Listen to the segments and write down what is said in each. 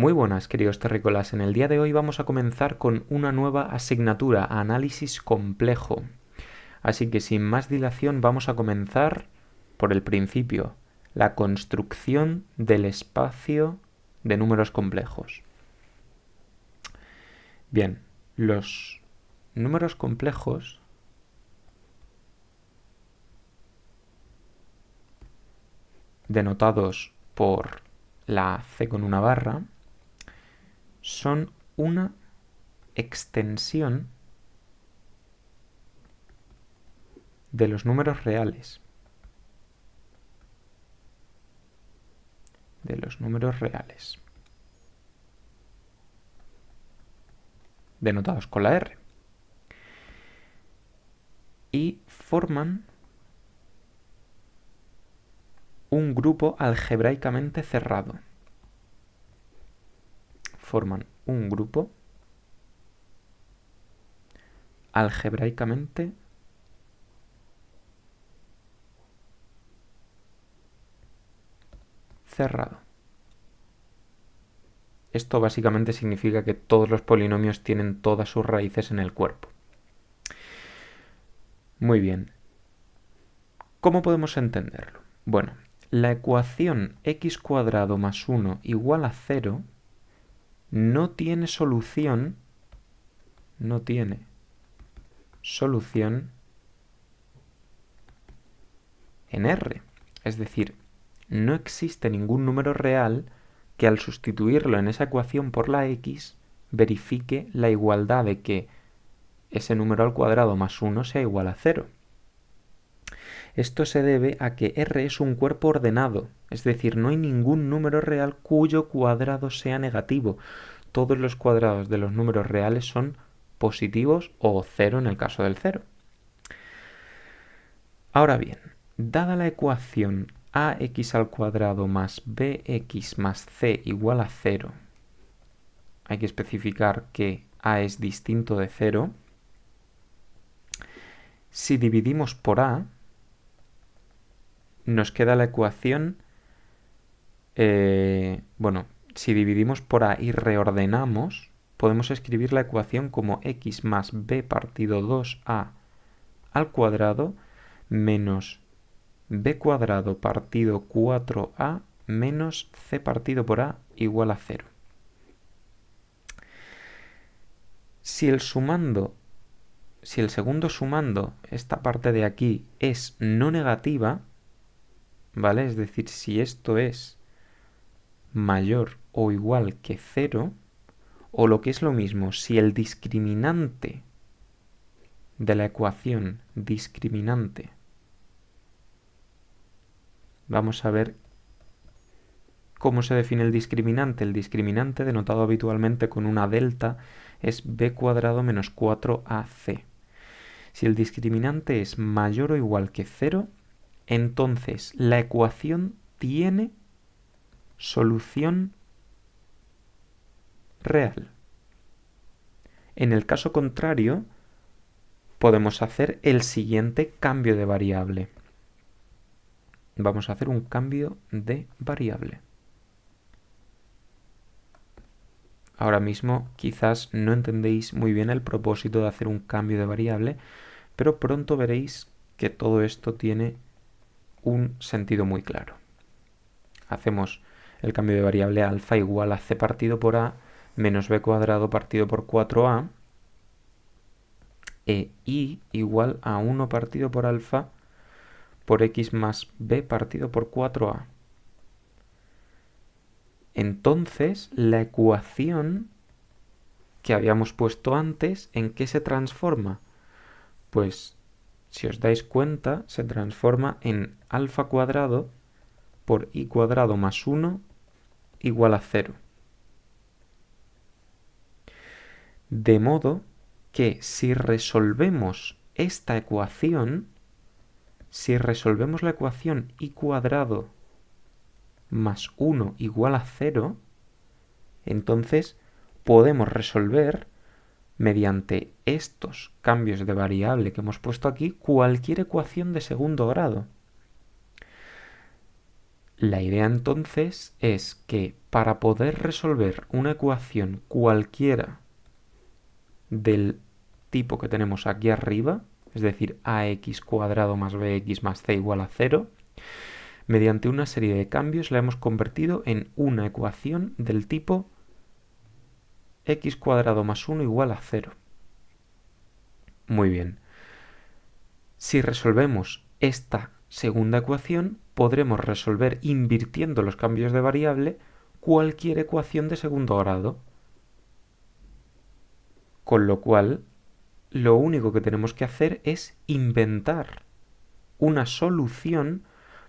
Muy buenas, queridos terrícolas. En el día de hoy vamos a comenzar con una nueva asignatura, análisis complejo. Así que sin más dilación vamos a comenzar por el principio, la construcción del espacio de números complejos. Bien, los números complejos denotados por la C con una barra son una extensión de los números reales. Denotados con la R. Y forman un grupo algebraicamente cerrado. Forman un grupo algebraicamente cerrado. Esto básicamente significa que todos los polinomios tienen todas sus raíces en el cuerpo. Muy bien. ¿Cómo podemos entenderlo? Bueno, la ecuación x cuadrado más 1 igual a 0 no tiene solución en R. Es decir, no existe ningún número real que al sustituirlo en esa ecuación por la x verifique la igualdad de que ese número al cuadrado más 1 sea igual a 0. Esto se debe a que R es un cuerpo ordenado, es decir, no hay ningún número real cuyo cuadrado sea negativo. Todos los cuadrados de los números reales son positivos o 0 en el caso del 0. Ahora bien, dada la ecuación ax al cuadrado más bx más c igual a 0, hay que especificar que a es distinto de 0. Si dividimos por a, nos queda la ecuación, si dividimos por a y reordenamos, podemos escribir la ecuación como x más b partido 2a al cuadrado menos b cuadrado partido 4a menos c partido por a igual a 0. Si el segundo sumando, esta parte de aquí, es no negativa, ¿vale? Es decir, si esto es mayor o igual que 0, o lo que es lo mismo, si el discriminante de la ecuación vamos a ver cómo se define el discriminante. El discriminante, denotado habitualmente con una delta, es b cuadrado menos 4ac. Si el discriminante es mayor o igual que 0, entonces la ecuación tiene solución real. En el caso contrario, podemos hacer el siguiente cambio de variable. Vamos a hacer un cambio de variable. Ahora mismo quizás no entendéis muy bien el propósito de hacer un cambio de variable, pero pronto veréis que todo esto tiene un sentido muy claro. Hacemos el cambio de variable alfa igual a c partido por a menos b cuadrado partido por 4a e i igual a 1 partido por alfa por x más b partido por 4a. Entonces, la ecuación que habíamos puesto antes, ¿en qué se transforma? Pues, si os dais cuenta, se transforma en alfa cuadrado por i cuadrado más 1 igual a 0. De modo que si resolvemos esta ecuación, si resolvemos la ecuación i cuadrado más 1 igual a 0, entonces podemos resolver, mediante estos cambios de variable que hemos puesto aquí, cualquier ecuación de segundo grado. La idea entonces es que para poder resolver una ecuación cualquiera del tipo que tenemos aquí arriba, es decir, ax cuadrado más bx más c igual a 0, mediante una serie de cambios la hemos convertido en una ecuación del tipo x cuadrado más 1 igual a 0. Muy bien. Si resolvemos esta segunda ecuación, podremos resolver invirtiendo los cambios de variable cualquier ecuación de segundo grado. Con lo cual, lo único que tenemos que hacer es inventar una solución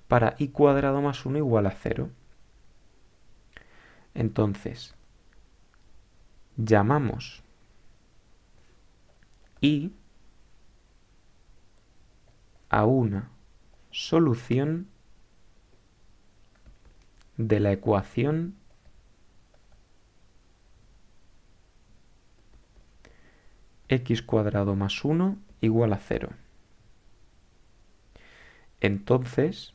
para y cuadrado más 1 igual a 0. Entonces, llamamos y a una solución de la ecuación x cuadrado más 1 igual a 0. Entonces,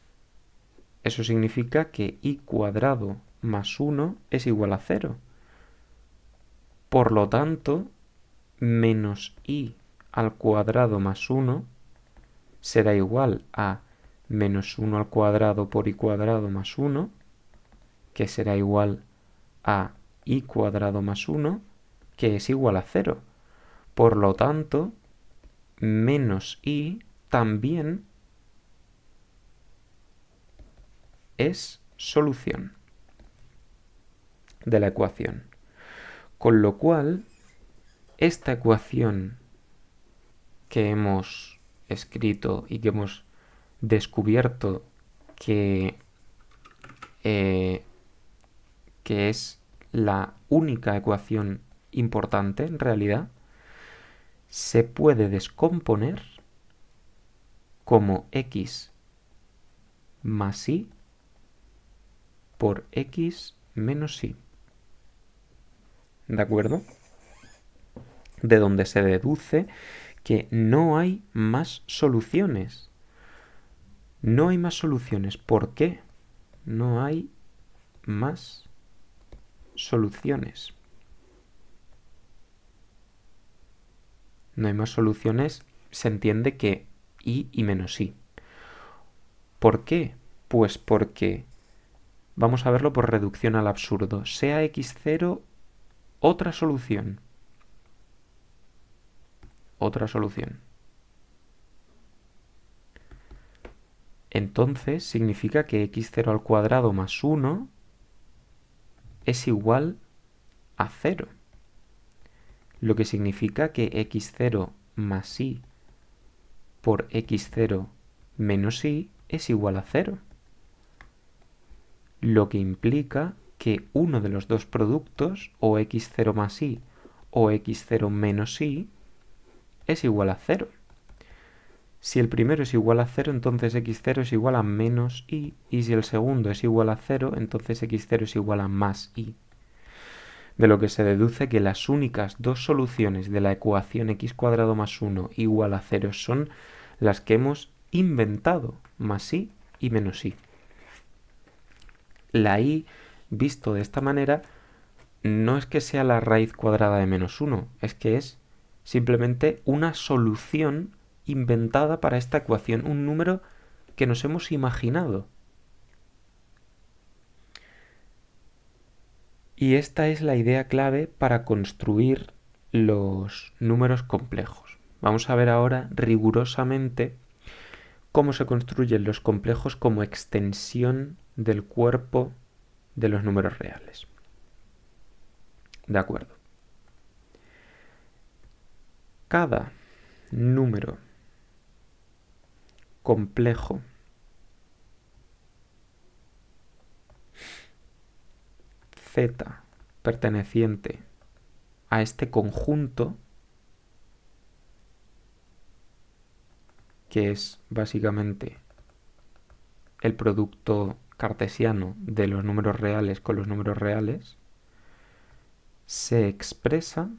eso significa que y cuadrado más 1 es igual a 0. Por lo tanto, menos y al cuadrado más 1 será igual a menos 1 al cuadrado por y cuadrado más 1, que será igual a y cuadrado más 1, que es igual a 0. Por lo tanto, menos y también es solución de la ecuación. Con lo cual, esta ecuación que hemos escrito y que hemos descubierto que es la única ecuación importante en realidad, se puede descomponer como x más y por x menos y. ¿De acuerdo? De donde se deduce que no hay más soluciones. No hay más soluciones. ¿Por qué? No hay más soluciones. No hay más soluciones, se entiende que y menos y. ¿Por qué? Pues porque, vamos a verlo por reducción al absurdo, sea x0 otra solución. Otra solución. Entonces significa que x0 al cuadrado más 1 es igual a 0. Lo que significa que x0 más y por x0 menos y es igual a 0. Lo que implica que uno de los dos productos, o x0 más y o x0 menos y, es igual a 0. Si el primero es igual a 0, entonces x0 es igual a menos y si el segundo es igual a 0, entonces x0 es igual a más y. De lo que se deduce que las únicas dos soluciones de la ecuación x cuadrado más 1 igual a 0 son las que hemos inventado, más y menos y. La y, visto de esta manera, no es que sea la raíz cuadrada de menos 1, es que es simplemente una solución inventada para esta ecuación, un número que nos hemos imaginado. Y esta es la idea clave para construir los números complejos. Vamos a ver ahora rigurosamente cómo se construyen los complejos como extensión del cuerpo de los números reales. De acuerdo. Cada número complejo z perteneciente a este conjunto, que es básicamente el producto cartesiano de los números reales con los números reales, se expresa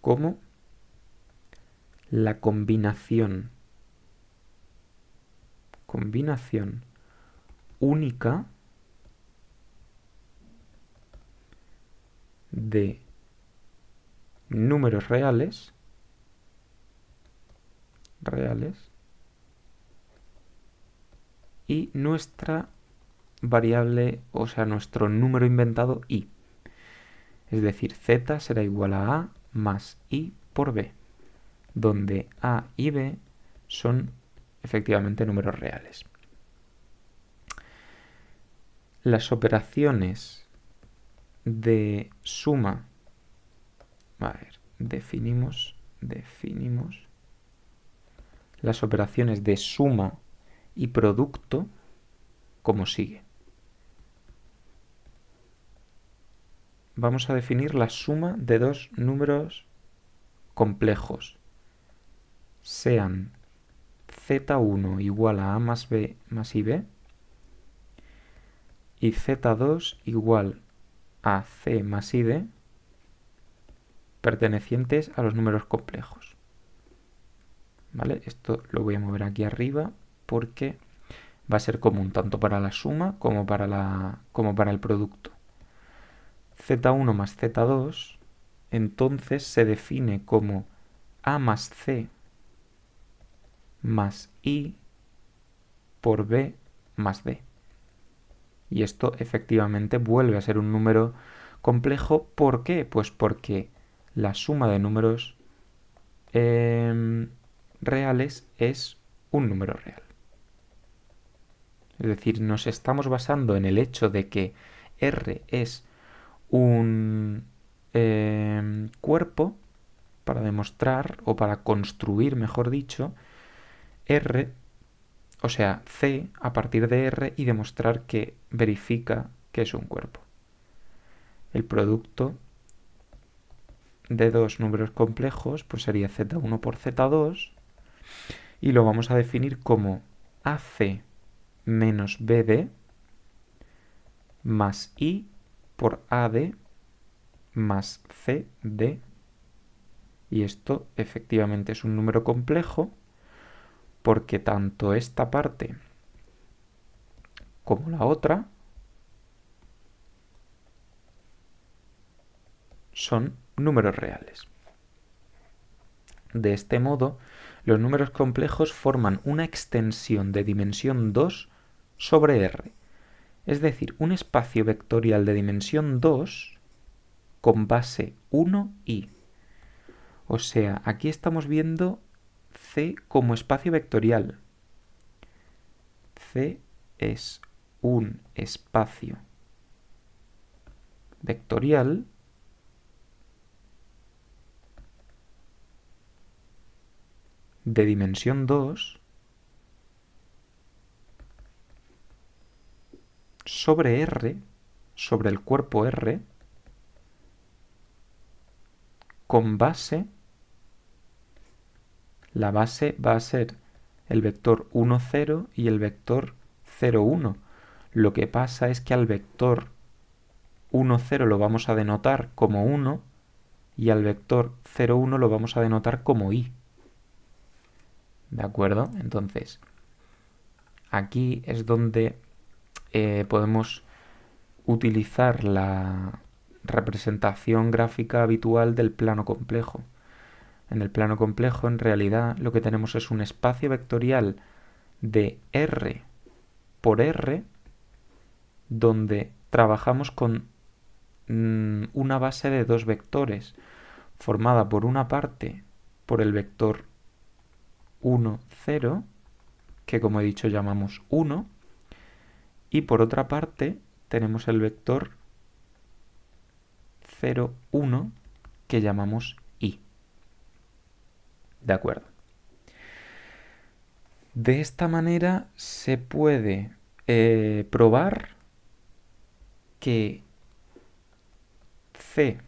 como la combinación combinación única de números reales y nuestra variable, o sea, nuestro número inventado i. Es decir, z será igual a a más i por b, donde a y b son efectivamente números reales. Las operaciones de suma, a ver, definimos las operaciones de suma y producto como sigue. Vamos a definir la suma de dos números complejos, sean z1 igual a más b más ib y z2 igual a c más id, pertenecientes a los números complejos. ¿Vale? Esto lo voy a mover aquí arriba porque va a ser común tanto para la suma como para el producto. z1 más z2 entonces se define como a más c más i por b más d. Y esto efectivamente vuelve a ser un número complejo. ¿Por qué? Pues porque la suma de números reales es un número real. Es decir, nos estamos basando en el hecho de que R es un cuerpo para demostrar, o para construir, mejor dicho, R, o sea, C a partir de R y demostrar que verifica que es un cuerpo. El producto de dos números complejos pues sería z1 por z2 y lo vamos a definir como AC menos BD más I por AD más CD, y esto efectivamente es un número complejo porque tanto esta parte como la otra son números reales. De este modo, los números complejos forman una extensión de dimensión 2 sobre R, es decir, un espacio vectorial de dimensión 2 con base 1 i. O sea, aquí estamos viendo C como espacio vectorial. C es un espacio vectorial de dimensión 2 sobre R, sobre el cuerpo R, con base, la base va a ser el vector 1, 0 y el vector 0, 1. Lo que pasa es que al vector 1, 0 lo vamos a denotar como 1 y al vector 0, 1 lo vamos a denotar como i. ¿De acuerdo? Entonces, aquí es donde podemos utilizar la representación gráfica habitual del plano complejo. En el plano complejo, en realidad, lo que tenemos es un espacio vectorial de R por R, donde trabajamos con una base de dos vectores, formada por una parte por el vector 1, 0, que como he dicho llamamos 1, y por otra parte tenemos el vector 0, 1, que llamamos i. ¿De acuerdo? De esta manera se puede probar que C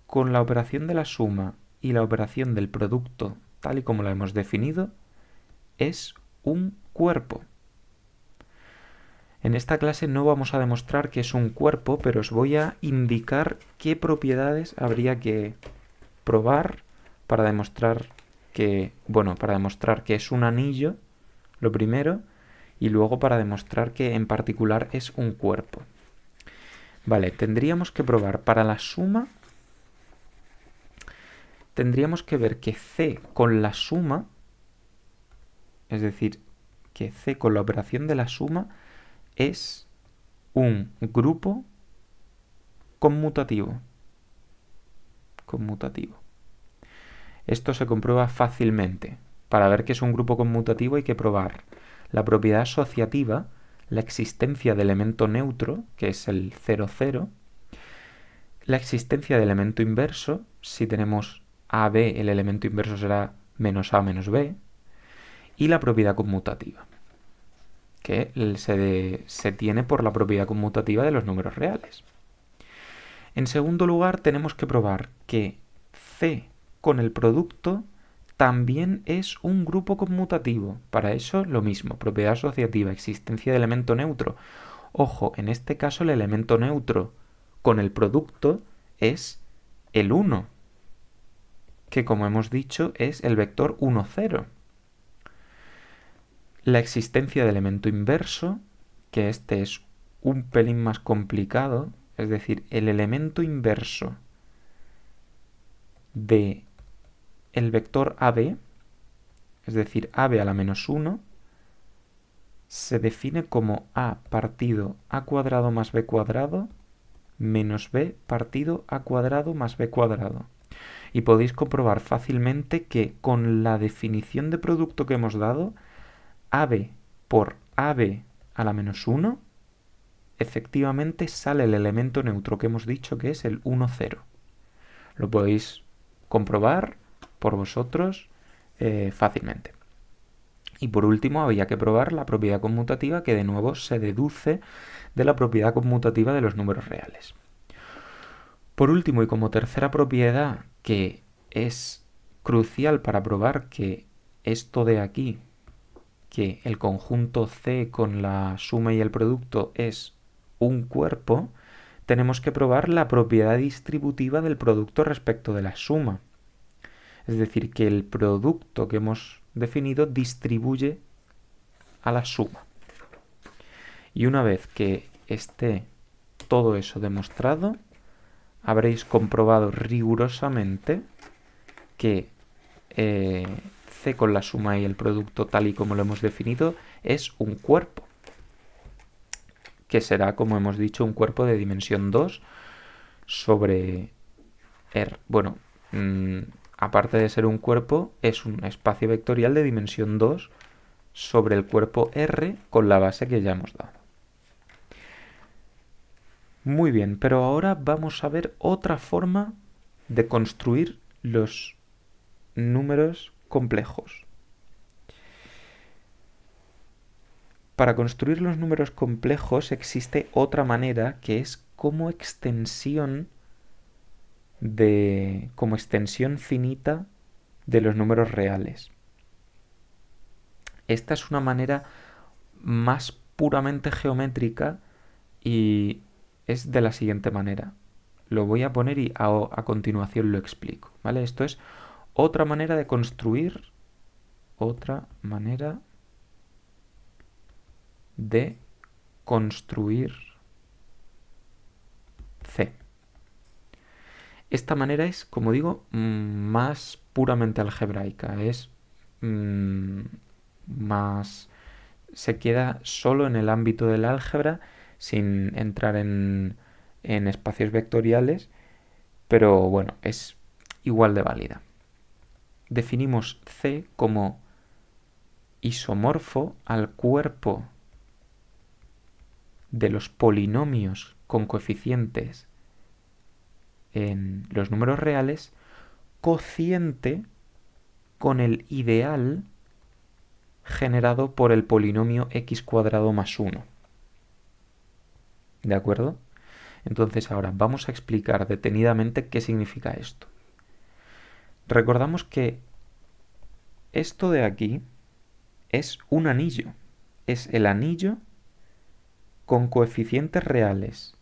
con la operación de la suma y la operación del producto, tal y como la hemos definido, es un cuerpo. En esta clase no vamos a demostrar que es un cuerpo, pero os voy a indicar qué propiedades habría que probar para demostrar que, bueno, para demostrar que es un anillo, lo primero, y luego para demostrar que en particular es un cuerpo. Vale, tendríamos que probar para la suma, tendríamos que ver que C con la suma, es decir, que C con la operación de la suma es un grupo conmutativo. Esto se comprueba fácilmente. Para ver que es un grupo conmutativo hay que probar la propiedad asociativa, la existencia de elemento neutro, que es el 0, 0, la existencia de elemento inverso, si tenemos AB, el elemento inverso será menos A menos B, y la propiedad conmutativa, que se tiene por la propiedad conmutativa de los números reales. En segundo lugar, tenemos que probar que C con el producto también es un grupo conmutativo. Para eso, lo mismo, propiedad asociativa, existencia de elemento neutro. Ojo, en este caso el elemento neutro con el producto es el 1, que como hemos dicho es el vector 1, 0. La existencia de elemento inverso, que este es un pelín más complicado, es decir, el elemento inverso de el vector AB, es decir, AB a la menos 1, se define como A partido A cuadrado más B cuadrado menos B partido A cuadrado más B cuadrado. Y podéis comprobar fácilmente que con la definición de producto que hemos dado, AB por AB a la menos 1, efectivamente sale el elemento neutro que hemos dicho que es el 1, 0. Lo podéis comprobar por vosotros fácilmente. Y por último había que probar la propiedad conmutativa, que de nuevo se deduce de la propiedad conmutativa de los números reales. Por último y como tercera propiedad que es crucial para probar que esto de aquí, que el conjunto C con la suma y el producto es un cuerpo, tenemos que probar la propiedad distributiva del producto respecto de la suma. Es decir, que el producto que hemos definido distribuye a la suma. Y una vez que esté todo eso demostrado, habréis comprobado rigurosamente que C con la suma y el producto tal y como lo hemos definido es un cuerpo, que será, como hemos dicho, un cuerpo de dimensión 2 sobre R. Bueno, aparte de ser un cuerpo, es un espacio vectorial de dimensión 2 sobre el cuerpo R con la base que ya hemos dado. Muy bien, pero ahora vamos a ver otra forma de construir los números complejos. Para construir los números complejos existe otra manera, que es como extensión finita de los números reales. Esta es una manera más puramente geométrica y es de la siguiente manera. Lo voy a poner y a continuación lo explico, ¿vale? Esto es otra manera de construir, C. Esta manera es, como digo, más puramente algebraica, es más... se queda solo en el ámbito del álgebra sin entrar en espacios vectoriales, pero bueno, es igual de válida. Definimos C como isomorfo al cuerpo de los polinomios con coeficientes en los números reales, cociente con el ideal generado por el polinomio x cuadrado más 1. ¿De acuerdo? Entonces ahora vamos a explicar detenidamente qué significa esto. Recordamos que esto de aquí es un anillo. Es el anillo con coeficientes reales,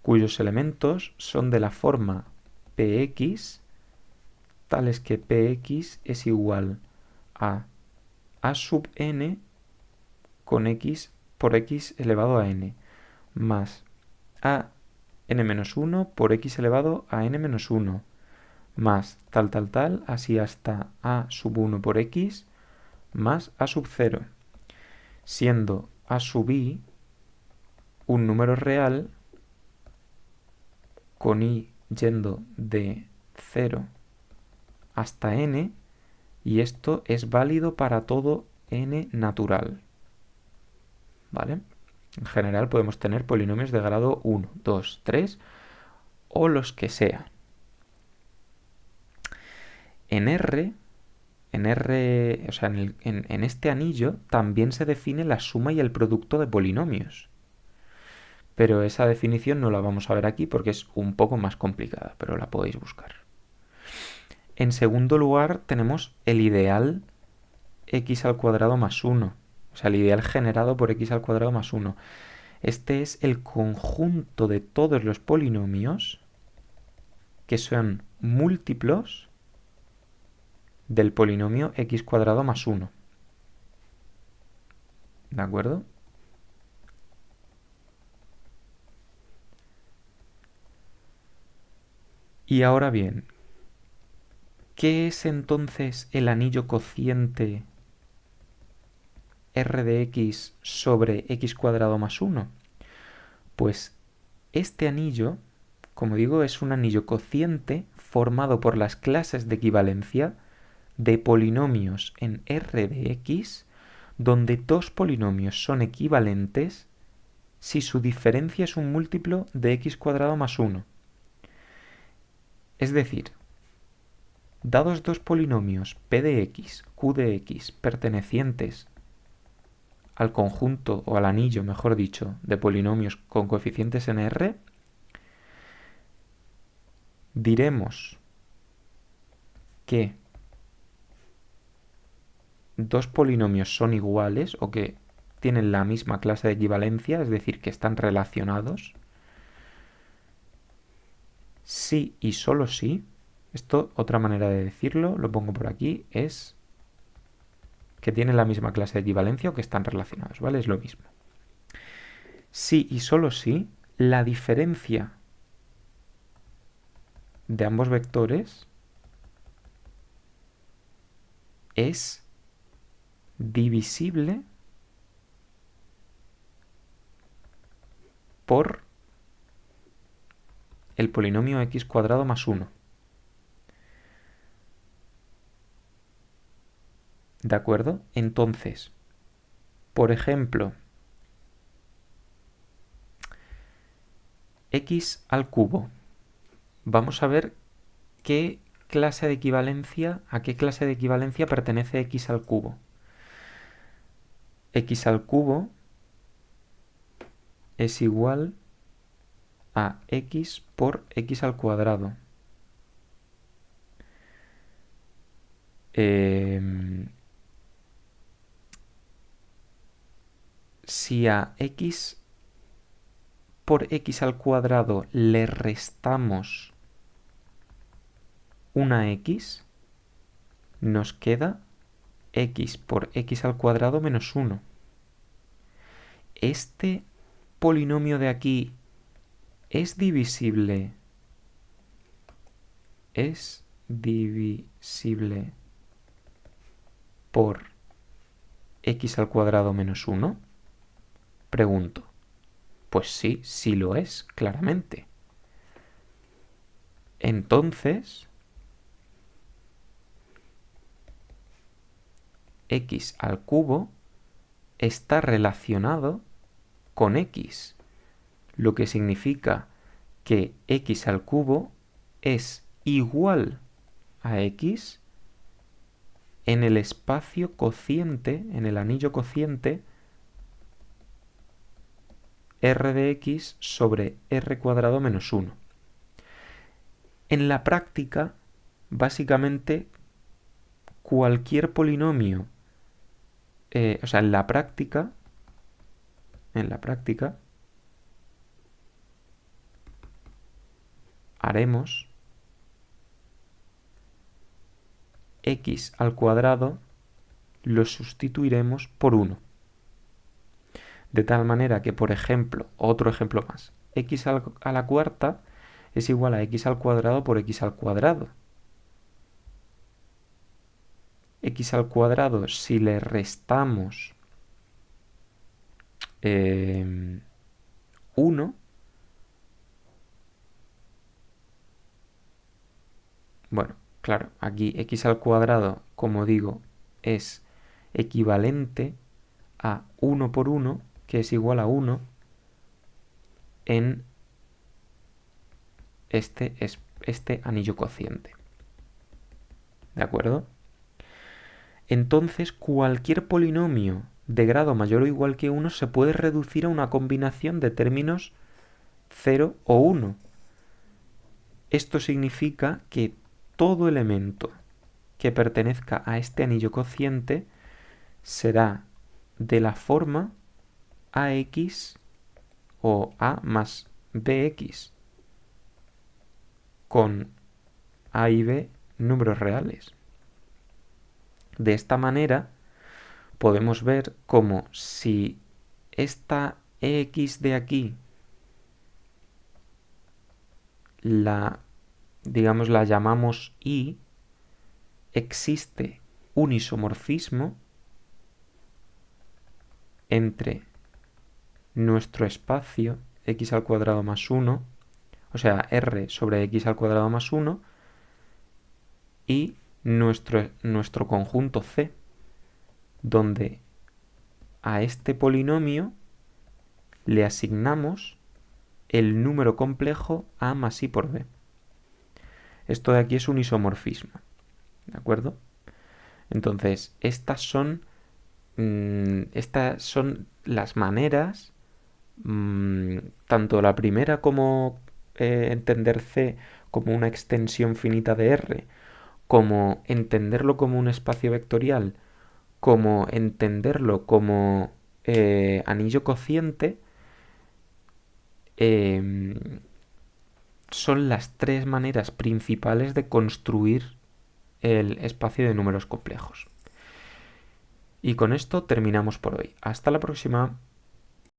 cuyos elementos son de la forma Px, tales que Px es igual a sub n con x por x elevado a n, más a n-1 por x elevado a n-1, más tal, así hasta a sub 1 por x, más a sub 0, siendo a sub i un número real con i yendo de 0 hasta n, y esto es válido para todo n natural, ¿vale? En general podemos tener polinomios de grado 1, 2, 3 o los que sean. En R, o sea, en este anillo también se define la suma y el producto de polinomios. Pero esa definición no la vamos a ver aquí porque es un poco más complicada, pero la podéis buscar. En segundo lugar tenemos el ideal x al cuadrado más 1, o sea, el ideal generado por x al cuadrado más 1. Este es el conjunto de todos los polinomios que son múltiplos del polinomio x cuadrado más 1. ¿De acuerdo? Y ahora bien, ¿qué es entonces el anillo cociente r de x sobre x cuadrado más 1? Pues este anillo, como digo, es un anillo cociente formado por las clases de equivalencia de polinomios en r de x, donde dos polinomios son equivalentes si su diferencia es un múltiplo de x cuadrado más 1. Es decir, dados dos polinomios p de x, q de x, pertenecientes al conjunto, o al anillo, mejor dicho, de polinomios con coeficientes en R, diremos que dos polinomios son iguales o que tienen la misma clase de equivalencia, es decir, que están relacionados, si y solo si, esto otra manera de decirlo, lo pongo por aquí, es que tienen la misma clase de equivalencia o que están relacionados, ¿vale? Es lo mismo. Si y solo si la diferencia de ambos vectores es divisible por el polinomio x cuadrado más 1. ¿De acuerdo? Entonces, por ejemplo, x al cubo. Vamos a ver qué clase de equivalencia, a qué clase de equivalencia pertenece x al cubo. X al cubo es igual a x por x al cuadrado. Si a x por x al cuadrado le restamos una x, nos queda x por x al cuadrado menos 1. Este polinomio de aquí es divisible. ¿Es divisible por x al cuadrado menos 1? Pregunto. Pues sí, sí lo es, claramente. Entonces, x al cubo está relacionado con x, lo que significa que x al cubo es igual a x en el espacio cociente, en el anillo cociente r de x sobre r cuadrado menos 1. En la práctica, básicamente, cualquier polinomio, o sea, en la práctica, haremos x al cuadrado, lo sustituiremos por 1. De tal manera que, por ejemplo, otro ejemplo más, x a la cuarta es igual a x al cuadrado por x al cuadrado. X al cuadrado, si le restamos 1, bueno, claro, aquí x al cuadrado, como digo, es equivalente a 1 por 1, que es igual a 1 en este anillo cociente. ¿De acuerdo? Entonces, cualquier polinomio de grado mayor o igual que 1 se puede reducir a una combinación de términos 0 o 1. Esto significa que todo elemento que pertenezca a este anillo cociente será de la forma ax o a más bx con a y b números reales. De esta manera podemos ver como si esta x de aquí la llamamos y, existe un isomorfismo entre nuestro espacio x al cuadrado más 1, o sea, r sobre x al cuadrado más 1, y nuestro conjunto C, donde a este polinomio le asignamos el número complejo a más i por b. Esto de aquí es un isomorfismo, ¿de acuerdo? Entonces, estas son las maneras, tanto la primera como entender C como una extensión finita de R, como entenderlo como un espacio vectorial, como entenderlo como anillo cociente, son las tres maneras principales de construir el espacio de números complejos. Y con esto terminamos por hoy. Hasta la próxima.